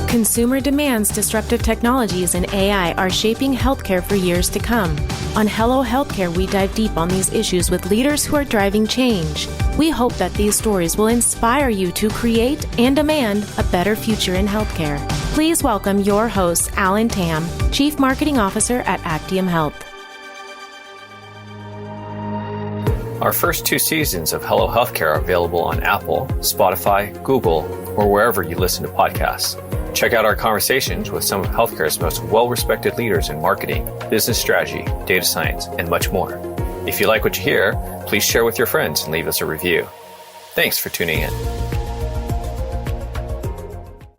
Consumer demands, disruptive technologies, and AI are shaping healthcare for years to come. On Hello Healthcare, we dive deep on these issues with leaders who are driving change. We hope that these stories will inspire you to create and demand a better future in healthcare. Please welcome your host, Alan Tam, Chief Marketing Officer at Actium Health. Our first 2 seasons of Hello Healthcare are available on Apple, Spotify, Google, or wherever you listen to podcasts. Check out our conversations with some of healthcare's most well-respected leaders in marketing, business strategy, data science, and much more. If you like what you hear, please share with your friends and leave us a review. Thanks for tuning in.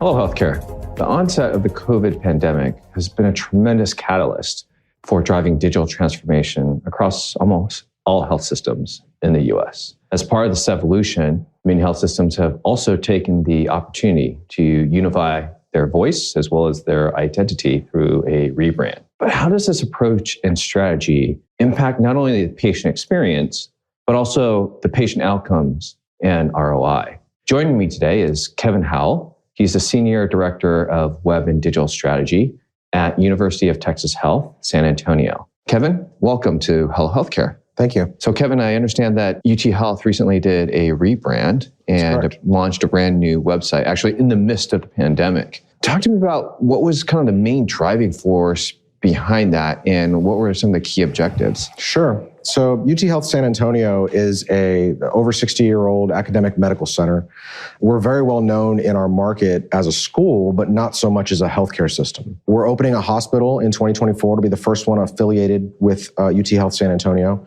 Hello, healthcare. The onset of the COVID pandemic has been a tremendous catalyst for driving digital transformation across almost all health systems in the US. As part of this evolution, many health systems have also taken the opportunity to unify their voice as well as their identity through a rebrand. But how does this approach and strategy impact not only the patient experience, but also the patient outcomes and ROI? Joining me today is Kevin Howell. He's the Senior Director of Web and Digital Strategy at University of Texas Health, San Antonio. Kevin, welcome to Hello Healthcare. Thank you. So Kevin, I understand that UT Health recently did a rebrand and launched a brand new website, actually in the midst of the pandemic. Talk to me about what was kind of the main driving force behind that and what were some of the key objectives? Sure. So UT Health San Antonio is a over 60-year-old academic medical center. We're very well known in our market as a school, but not so much as a healthcare system. We're opening a hospital in 2024 to be the first one affiliated with UT Health San Antonio.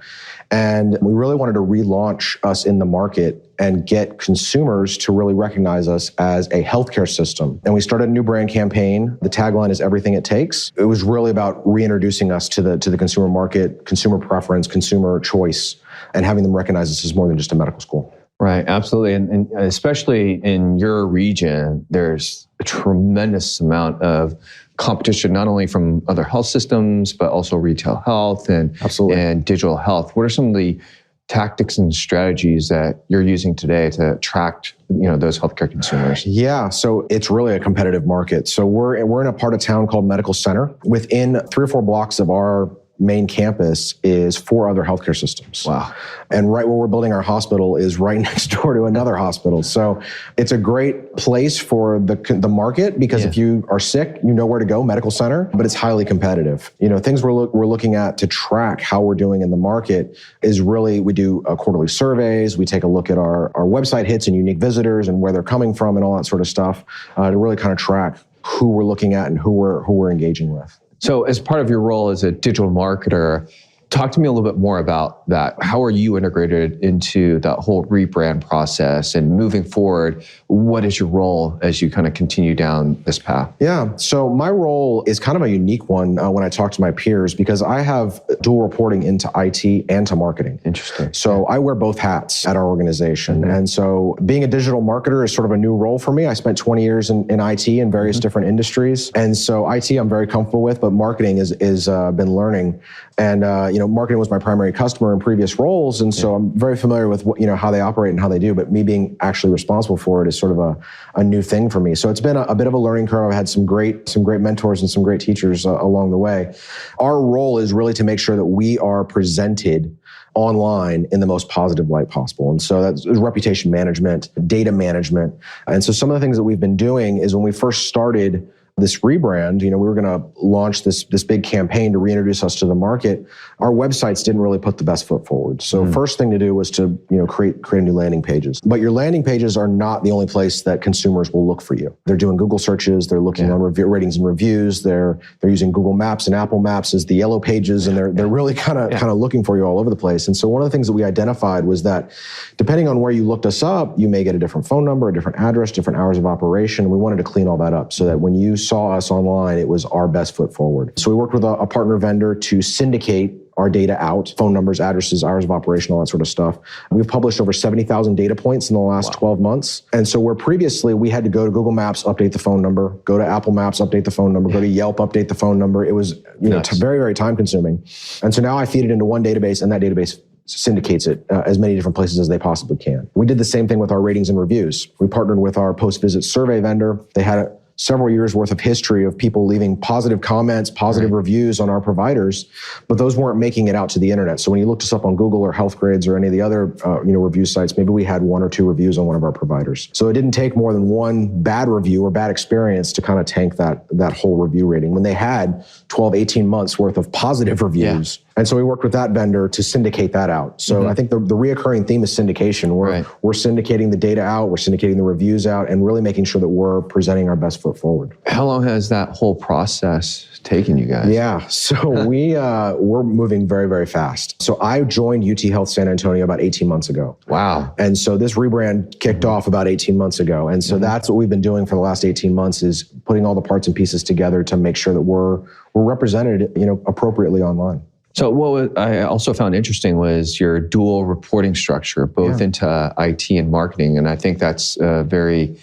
And we really wanted to relaunch us in the market and get consumers to really recognize us as a healthcare system. And we started a new brand campaign. The tagline is everything it takes. It was really about reintroducing us to the consumer market, consumer preference, consumer choice, and having them recognize us as more than just a medical school. Right, absolutely. And especially in your region, there's a tremendous amount of competition, not only from other health systems, but also retail health and digital health. What are some of the tactics and strategies that you're using today to attract, those healthcare consumers? Yeah, so it's really a competitive market. So we're in a part of town called Medical Center. Within 3 or 4 blocks of our main campus is 4 other healthcare systems. Wow. And right where we're building our hospital is right next door to another hospital. So it's a great place for the market because if you are sick, you know where to go, medical center, but it's highly competitive. Things we're looking at to track how we're doing in the market is really, we do quarterly surveys. We take a look at our website hits and unique visitors and where they're coming from and all that sort of stuff to really kind of track who we're looking at and who we're engaging with. So as part of your role as a digital marketer, talk to me a little bit more about that. How are you integrated into that whole rebrand process and moving forward? What is your role as you kind of continue down this path? Yeah, so my role is kind of a unique one when I talk to my peers because I have dual reporting into IT and to marketing. Interesting. So I wear both hats at our organization. And so being a digital marketer is sort of a new role for me. I spent 20 years in IT in various different industries. And so IT I'm very comfortable with, but marketing is been learning. And, marketing was my primary customer in previous roles. And so I'm very familiar with how they operate and how they do, but me being actually responsible for it is sort of a new thing for me. So it's been a bit of a learning curve. I've had some great mentors and some great teachers along the way. Our role is really to make sure that we are presented online in the most positive light possible. And so that's reputation management, data management. And so some of the things that we've been doing is when we first started this rebrand, we were going to launch this big campaign to reintroduce us to the market. Our websites didn't really put the best foot forward. So first thing to do was to create new landing pages. But your landing pages are not the only place that consumers will look for you. They're doing Google searches. They're looking on ratings and reviews. They're using Google Maps and Apple Maps as the yellow pages, and they're really kind of looking for you all over the place. And so one of the things that we identified was that depending on where you looked us up, you may get a different phone number, a different address, different hours of operation. And we wanted to clean all that up so that when you saw us online, it was our best foot forward. So we worked with a partner vendor to syndicate our data out, phone numbers, addresses, hours of operation, all that sort of stuff. We've published over 70,000 data points in the last 12 months. And so where previously we had to go to Google Maps, update the phone number, go to Apple Maps, update the phone number, go to Yelp, update the phone number. It was very, very time consuming. And so now I feed it into one database and that database syndicates it as many different places as they possibly can. We did the same thing with our ratings and reviews. We partnered with our post-visit survey vendor. They had several years worth of history of people leaving positive comments, positive reviews on our providers, but those weren't making it out to the internet. So when you looked us up on Google or HealthGrids or any of the other review sites, maybe we had 1 or 2 reviews on one of our providers. So it didn't take more than one bad review or bad experience to kind of tank that whole review rating when they had 12, 18 months worth of positive reviews. Yeah. And so we worked with that vendor to syndicate that out. So I think the reoccurring theme is syndication. We're syndicating the data out, we're syndicating the reviews out, and really making sure that we're presenting our best foot forward. How long has that whole process taken you guys? Yeah, so we're moving very, very fast. So I joined UT Health San Antonio about 18 months ago. Wow. And so this rebrand kicked off about 18 months ago. And so that's what we've been doing for the last 18 months is putting all the parts and pieces together to make sure that we're represented, appropriately online. So what I also found interesting was your dual reporting structure, both into IT and marketing. And I think that's a very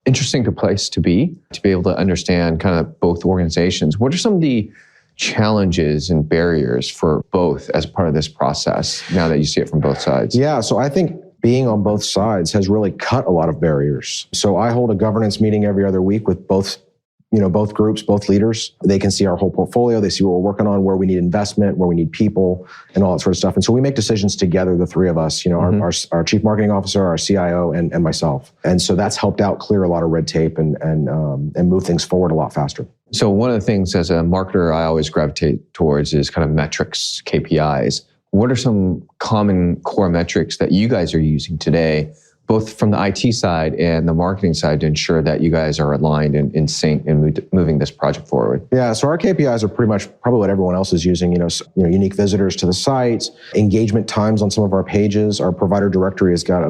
interesting place to be able to understand kind of both organizations. What are some of the challenges and barriers for both as part of this process now that you see it from both sides? Yeah, so I think being on both sides has really cut a lot of barriers. So I hold a governance meeting every other week with both groups, both leaders. They can see our whole portfolio. They see what we're working on, where we need investment, where we need people, and all that sort of stuff. And so we make decisions together, the three of us, our chief marketing officer, our CIO, and myself. And so that's helped out clear a lot of red tape and move things forward a lot faster. So one of the things as a marketer I always gravitate towards is kind of metrics, KPIs. What are some common core metrics that you guys are using today, both from the IT side and the marketing side, to ensure that you guys are aligned and in sync and moving this project forward? Yeah, so our KPIs are pretty much probably what everyone else is using. Unique visitors to the site, engagement times on some of our pages. Our provider directory has got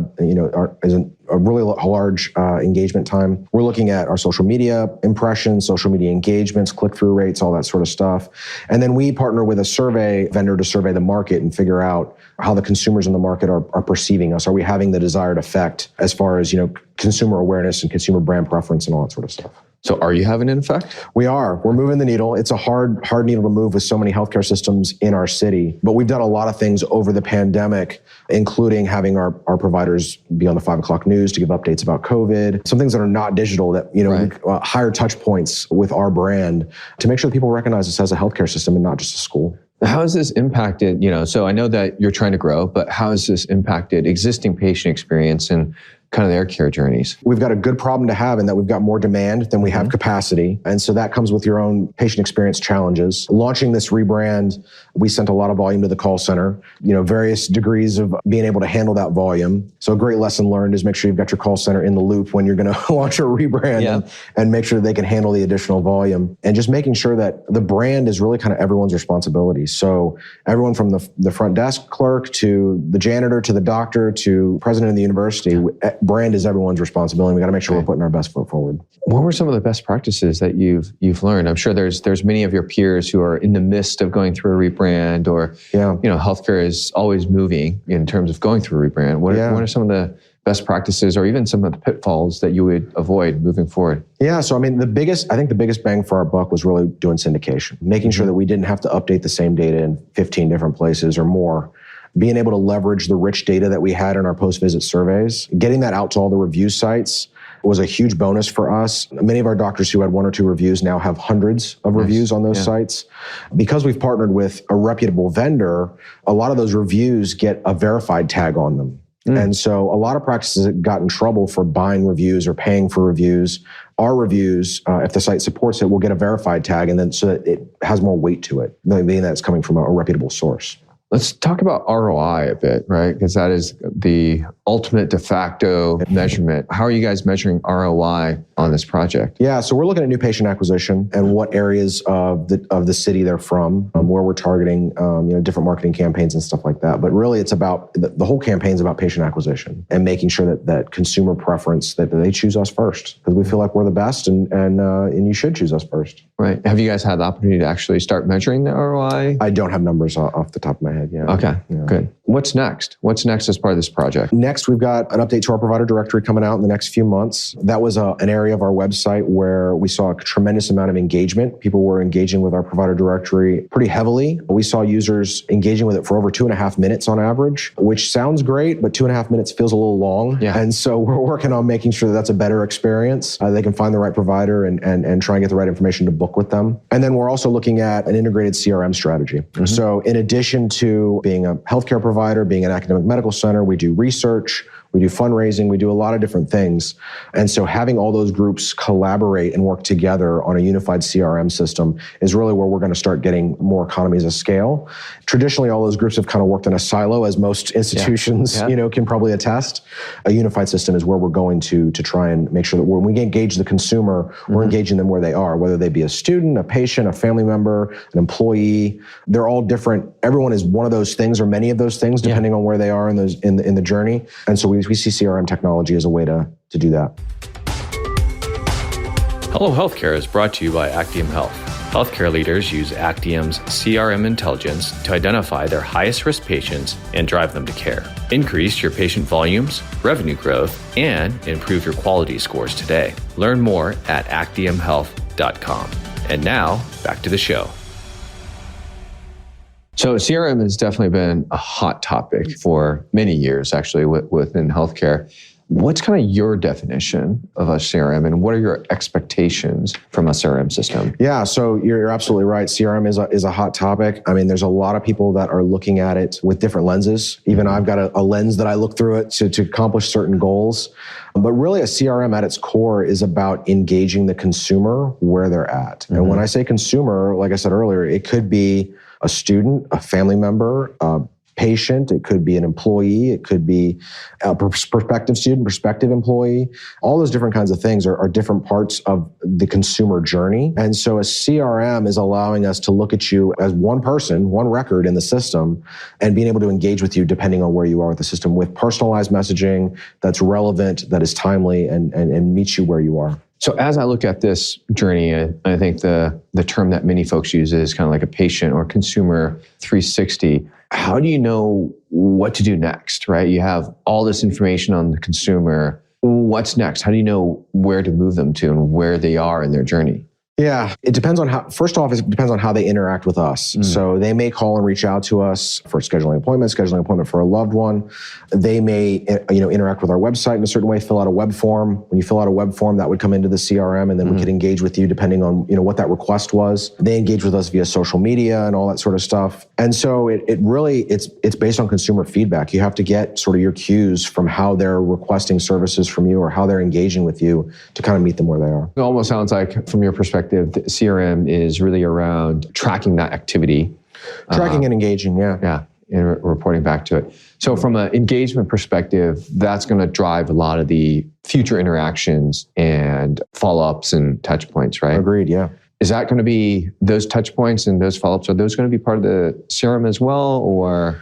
a really large engagement time. We're looking at our social media impressions, social media engagements, click-through rates, all that sort of stuff. And then we partner with a survey vendor to survey the market and figure out how the consumers in the market are perceiving us. Are we having the desired effect as far as, consumer awareness and consumer brand preference and all that sort of stuff? So are you having an effect? We are. We're moving the needle. It's a hard needle to move with so many healthcare systems in our city. But we've done a lot of things over the pandemic, including having our providers be on the 5 o'clock news to give updates about COVID. Some things that are not digital that, higher touch points with our brand to make sure that people recognize us as a healthcare system and not just a school. How has this impacted, so I know that you're trying to grow, but how has this impacted existing patient experience and kind of their care journeys? We've got a good problem to have in that we've got more demand than we have capacity. And so that comes with your own patient experience challenges. Launching this rebrand, we sent a lot of volume to the call center, various degrees of being able to handle that volume. So a great lesson learned is make sure you've got your call center in the loop when you're going to launch a rebrand and make sure that they can handle the additional volume. And just making sure that the brand is really kind of everyone's responsibility. So everyone from the front desk clerk to the janitor to the doctor to president of the university, brand is everyone's responsibility. We got to make sure we're putting our best foot forward. What were some of the best practices that you've learned? I'm sure there's many of your peers who are in the midst of going through a rebrand, or healthcare is always moving in terms of going through a rebrand. What are some of the best practices, or even some of the pitfalls that you would avoid moving forward? Yeah, so I think the biggest bang for our buck was really doing syndication, making sure that we didn't have to update the same data in 15 different places or more. Being able to leverage the rich data that we had in our post-visit surveys, getting that out to all the review sites was a huge bonus for us. Many of our doctors who had 1 or 2 reviews now have hundreds of reviews on those sites. Because we've partnered with a reputable vendor, a lot of those reviews get a verified tag on them. And so a lot of practices got in trouble for buying reviews or paying for reviews. Our reviews, if the site supports it, will get a verified tag, and then so that it has more weight to it, being that it's coming from a reputable source. Let's talk about ROI a bit, right? Because that is the ultimate de facto measurement. How are you guys measuring ROI on this project? Yeah, so we're looking at new patient acquisition and what areas of the city they're from, where we're targeting, different marketing campaigns and stuff like that. But really, it's about the whole campaign's about patient acquisition and making sure that consumer preference, that they choose us first, because we feel like we're the best, and you should choose us first. Right. Have you guys had the opportunity to actually start measuring the ROI? I don't have numbers off the top of my head. head. Yeah. Okay, good. What's next? What's next as part of this project? Next, we've got an update to our provider directory coming out in the next few months. That was an area of our website where we saw a tremendous amount of engagement. People were engaging with our provider directory pretty heavily. We saw users engaging with it for over 2.5 minutes on average, which sounds great, but 2.5 minutes feels a little long. Yeah. And so we're working on making sure that that's a better experience. They can find the right provider and try and get the right information to book with them. And then we're also looking at an integrated CRM strategy. Mm-hmm. So in addition to being a healthcare provider, being an academic medical center, we do research, we do fundraising, we do a lot of different things. And so having all those groups collaborate and work together on a unified CRM system is really where we're going to start getting more economies of scale. Traditionally, all those groups have kind of worked in a silo, as most institutions, can probably attest. A unified system is where we're going to try and make sure that when we engage the consumer, we're engaging them where they are, whether they be a student, a patient, a family member, an employee. They're all different. Everyone is one of those things or many of those things, depending on where they are in the journey. And so we see CRM technology as a way to do that. Hello Healthcare is brought to you by Actium Health. Healthcare leaders use Actium's CRM intelligence to identify their highest risk patients and drive them to care. Increase your patient volumes, revenue growth, and improve your quality scores today. Learn more at actiumhealth.com. And now, back to the show. So CRM has definitely been a hot topic for many years, actually, within healthcare. What's kind of your definition of a CRM, and what are your expectations from a CRM system? Yeah, so you're absolutely right. CRM is a hot topic. I mean, there's a lot of people that are looking at it with different lenses. Even I've got a lens that I look through it to accomplish certain goals. But really, a CRM at its core is about engaging the consumer where they're at. Mm-hmm. And when I say consumer, like I said earlier, it could be a student, a family member, a patient, it could be an employee, it could be a prospective student, prospective employee. All those different kinds of things are different parts of the consumer journey. And so a CRM is allowing us to look at you as one person, one record in the system, and being able to engage with you depending on where you are with the system with personalized messaging that's relevant, that is timely, and meets you where you are. So as I look at this journey, I think the term that many folks use is kind of like a patient or consumer 360. How do you know what to do next, right? You have all this information on the consumer. What's next? How do you know where to move them to and where they are in their journey? Yeah, it depends on it depends on how they interact with us. So they may call and reach out to us for scheduling an appointment for a loved one. They may, interact with our website in a certain way, fill out a web form. When you fill out a web form, that would come into the CRM, and then we could engage with you depending on, what that request was. They engage with us via social media and all that sort of stuff. And so it's based on consumer feedback. You have to get sort of your cues from how they're requesting services from you or how they're engaging with you to kind of meet them where they are. It almost sounds like, from your perspective, the CRM is really around tracking that activity. Tracking and engaging, yeah. Yeah, and reporting back to it. So from an engagement perspective, that's going to drive a lot of the future interactions and follow-ups and touch points, right? Agreed, yeah. Is that going to be those touch points and those follow-ups, are those going to be part of the CRM as well, or?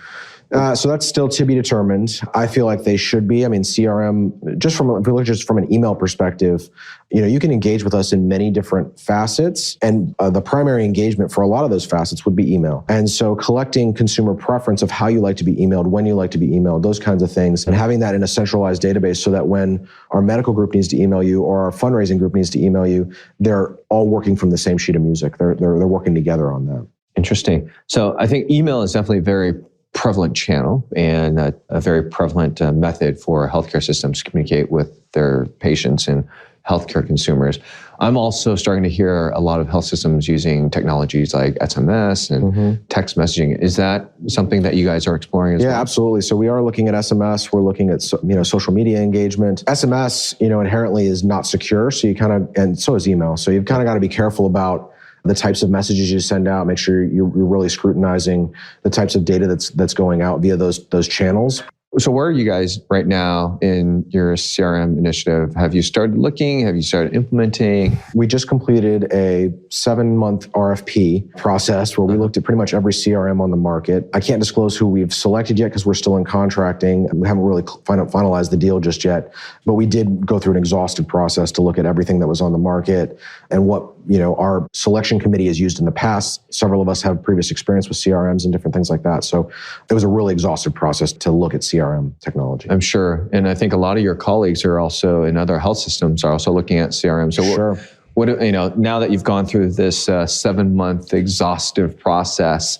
So that's still to be determined. I feel like they should be. I mean, CRM, if we look just from an email perspective, you can engage with us in many different facets. And the primary engagement for a lot of those facets would be email. And so collecting consumer preference of how you like to be emailed, when you like to be emailed, those kinds of things, and having that in a centralized database so that when our medical group needs to email you or our fundraising group needs to email you, they're all working from the same sheet of music. They're working together on that. Interesting. So I think email is definitely very prevalent channel and a very prevalent method for healthcare systems to communicate with their patients and healthcare consumers. I'm also starting to hear a lot of health systems using technologies like SMS and text messaging. Is that something that you guys are exploring as well? Yeah, absolutely. So we are looking at SMS. We're looking at social media engagement. SMS, inherently is not secure. So and so is email. So you've kind of got to be careful about the types of messages you send out. Make sure you're really scrutinizing the types of data that's going out via those channels. So where are you guys right now in your CRM initiative? Have you started looking? Have you started implementing? We just completed a 7-month RFP process where we looked at pretty much every CRM on the market. I can't disclose who we've selected yet because we're still in contracting. We haven't really finalized the deal just yet, but we did go through an exhaustive process to look at everything that was on the market and what our selection committee has used in the past. Several of us have previous experience with CRMs and different things like that. So it was a really exhaustive process to look at CRM technology. I'm sure. And I think a lot of your colleagues are also in other health systems are also looking at CRM. So sure. What now that you've gone through this 7-month exhaustive process,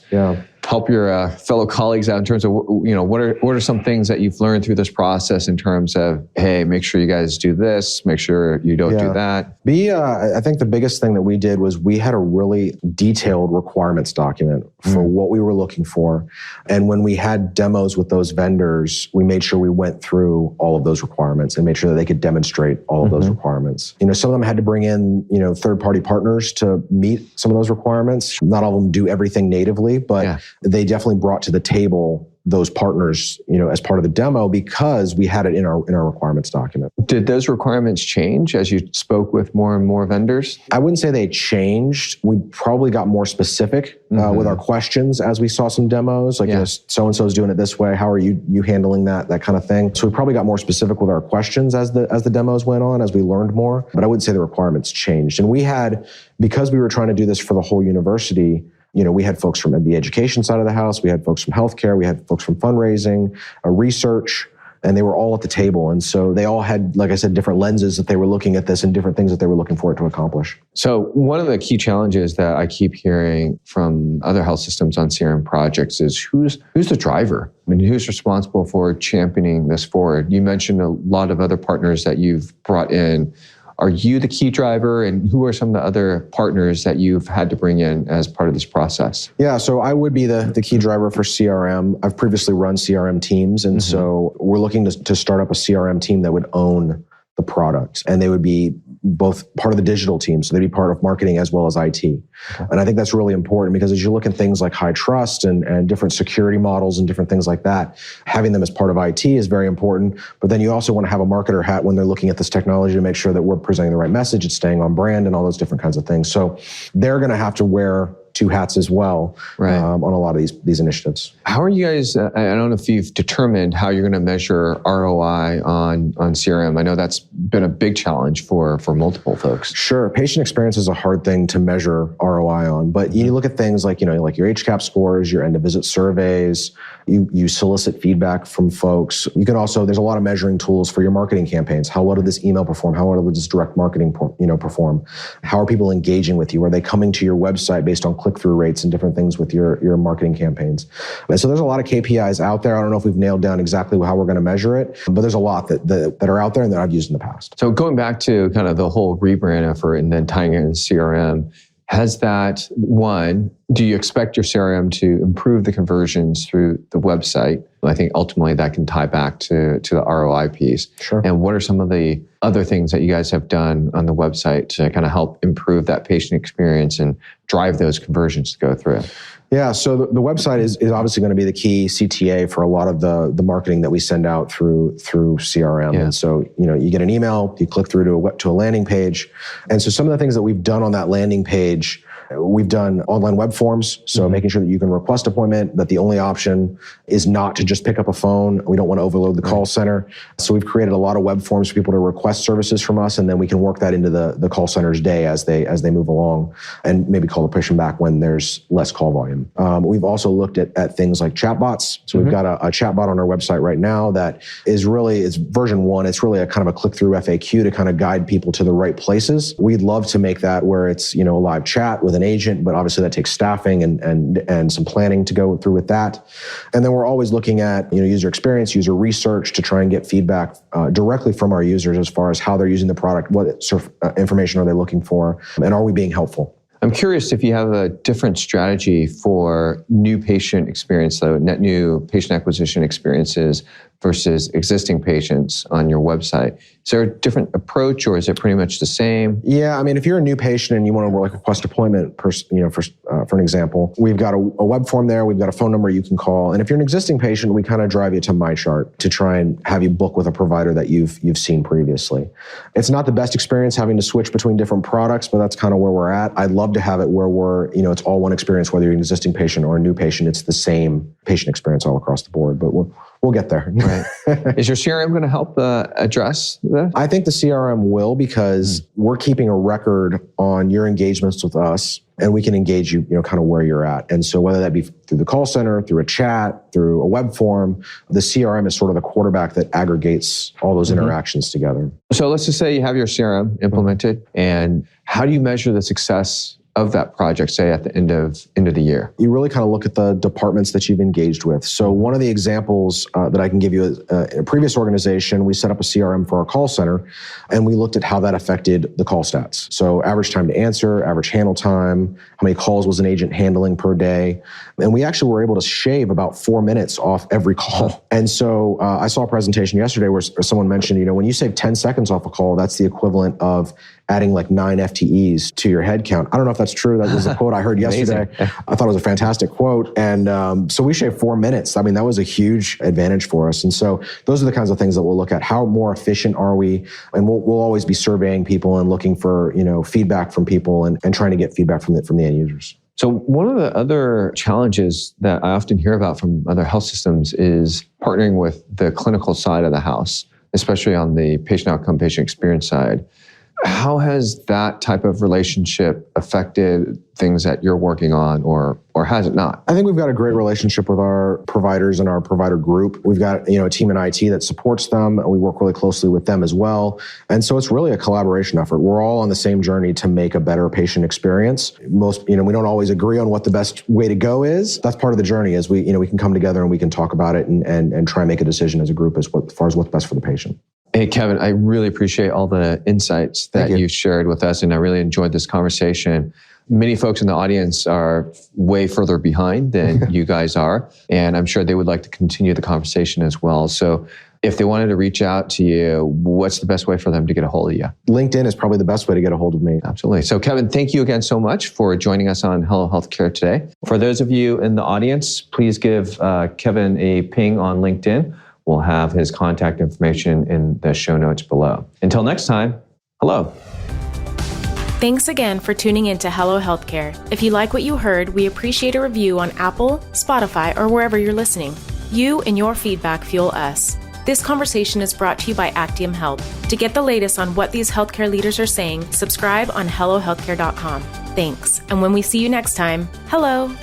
help your fellow colleagues out in terms of, what are some things that you've learned through this process in terms of, hey, make sure you guys do this, make sure you don't do that. I think the biggest thing that we did was we had a really detailed requirements document for what we were looking for. And when we had demos with those vendors, we made sure we went through all of those requirements and made sure that they could demonstrate all of those requirements. Some of them had to bring in, third-party partners to meet some of those requirements. Not all of them do everything natively, but they definitely brought to the table those partners, as part of the demo because we had it in our requirements document. Did those requirements change as you spoke with more and more vendors? I wouldn't say they changed. We probably got more specific with our questions as we saw some demos, like, so-and-so is doing it this way. How are you handling that kind of thing? So we probably got more specific with our questions as the demos went on, as we learned more. But I wouldn't say the requirements changed. And because we were trying to do this for the whole university, we had folks from the education side of the house, we had folks from healthcare, we had folks from fundraising, research, and they were all at the table. And so they all had, like I said, different lenses that they were looking at this and different things that they were looking for it to accomplish. So one of the key challenges that I keep hearing from other health systems on CRM projects is who's the driver? I mean, who's responsible for championing this forward? You mentioned a lot of other partners that you've brought in. Are you the key driver, and who are some of the other partners that you've had to bring in as part of this process? Yeah, so I would be the key driver for CRM. I've previously run CRM teams, and so we're looking to start up a CRM team that would own the product, and they would be both part of the digital team, so they'd be part of marketing as well as IT. Okay. And I think that's really important because as you look at things like high trust and different security models and different things like that, having them as part of IT is very important. But then you also want to have a marketer hat when they're looking at this technology to make sure that we're presenting the right message, it's staying on brand and all those different kinds of things. So they're going to have to wear two hats as well on a lot of these initiatives. How are you guys, I don't know if you've determined how you're going to measure ROI on CRM. I know that's been a big challenge for multiple folks. Sure. Patient experience is a hard thing to measure ROI on, but you look at things like, like your HCAP scores, your end of visit surveys, you solicit feedback from folks. You can also, there's a lot of measuring tools for your marketing campaigns. How well did this email perform? How well did this direct marketing perform? How are people engaging with you? Are they coming to your website based on click-through rates and different things with your marketing campaigns? And so there's a lot of KPIs out there. I don't know if we've nailed down exactly how we're going to measure it, but there's a lot that are out there and that I've used in the past. So going back to kind of the whole rebrand effort and then tying it in CRM, has that, do you expect your CRM to improve the conversions through the website? I think ultimately that can tie back to the ROI piece. Sure. And what are some of the other things that you guys have done on the website to kind of help improve that patient experience and drive those conversions to go through? Yeah, so the website is obviously going to be the key CTA for a lot of the marketing that we send out through CRM. And so, you get an email, you click through to a landing page. And so some of the things that we've done on that landing page, we've done online web forms. So making sure that you can request appointment, that the only option is not to just pick up a phone. We don't want to overload the call center. So we've created a lot of web forms for people to request services from us, and then we can work that into the call center's day as they move along and maybe call the patient back when there's less call volume. We've also looked at things like chatbots. So we've got a chatbot on our website right now that is really, it's version 1. It's really a kind of a click-through FAQ to kind of guide people to the right places. We'd love to make that where it's, a live chat with an agent, but obviously that takes staffing and some planning to go through with that. And then we're always looking at, user experience, user research to try and get feedback directly from our users as far as how they're using the product, what sort of information are they looking for, and are we being helpful? I'm curious if you have a different strategy for new patient experience, though, net new patient acquisition experiences versus existing patients on your website. Is there a different approach, or is it pretty much the same? Yeah, I mean, if you're a new patient and you want to request appointment, for an example, we've got a web form there. We've got a phone number you can call. And if you're an existing patient, we kind of drive you to MyChart to try and have you book with a provider that you've seen previously. It's not the best experience having to switch between different products, but that's kind of where we're at. I'd love to have it where it's all one experience, whether you're an existing patient or a new patient. It's the same patient experience all across the board, but we'll get there. Right. Is your CRM going to help address this? I think the CRM will, because we're keeping a record on your engagements with us, and we can engage you, kind of where you're at. And so whether that be through the call center, through a chat, through a web form, the CRM is sort of the quarterback that aggregates all those interactions together. So let's just say you have your CRM implemented, and how do you measure the success of that project, say at the end of the year? You really kind of look at the departments that you've engaged with. So one of the examples that I can give you is in a previous organization, we set up a CRM for our call center, and we looked at how that affected the call stats. So average time to answer, average handle time, how many calls was an agent handling per day. And we actually were able to shave about 4 minutes off every call. And so I saw a presentation yesterday where someone mentioned, when you save 10 seconds off a call, that's the equivalent of adding like 9 FTEs to your head count. I don't know if that's true. That was a quote I heard yesterday. I thought it was a fantastic quote. And so we shaved 4 minutes. I mean, that was a huge advantage for us. And so those are the kinds of things that we'll look at. How more efficient are we? And we'll always be surveying people and looking for, feedback from people and trying to get feedback from the end users. So one of the other challenges that I often hear about from other health systems is partnering with the clinical side of the house, especially on the patient outcome, patient experience side. How has that type of relationship affected things that you're working on, or has it not? I think we've got a great relationship with our providers and our provider group. We've got, a team in IT that supports them, and we work really closely with them as well. And so it's really a collaboration effort. We're all on the same journey to make a better patient experience. We don't always agree on what the best way to go is. That's part of the journey, is we can come together and we can talk about it and try and make a decision as a group as far as what's best for the patient. Hey, Kevin, I really appreciate all the insights that you shared with us, and I really enjoyed this conversation. Many folks in the audience are way further behind than you guys are, and I'm sure they would like to continue the conversation as well. So if they wanted to reach out to you, what's the best way for them to get a hold of you? LinkedIn is probably the best way to get a hold of me. Absolutely. So Kevin, thank you again so much for joining us on Hello Healthcare today. For those of you in the audience, please give Kevin a ping on LinkedIn. We'll have his contact information in the show notes below. Until next time, hello. Thanks again for tuning in to Hello Healthcare. If you like what you heard, we appreciate a review on Apple, Spotify, or wherever you're listening. You and your feedback fuel us. This conversation is brought to you by Actium Health. To get the latest on what these healthcare leaders are saying, subscribe on HelloHealthcare.com. Thanks. And when we see you next time, hello.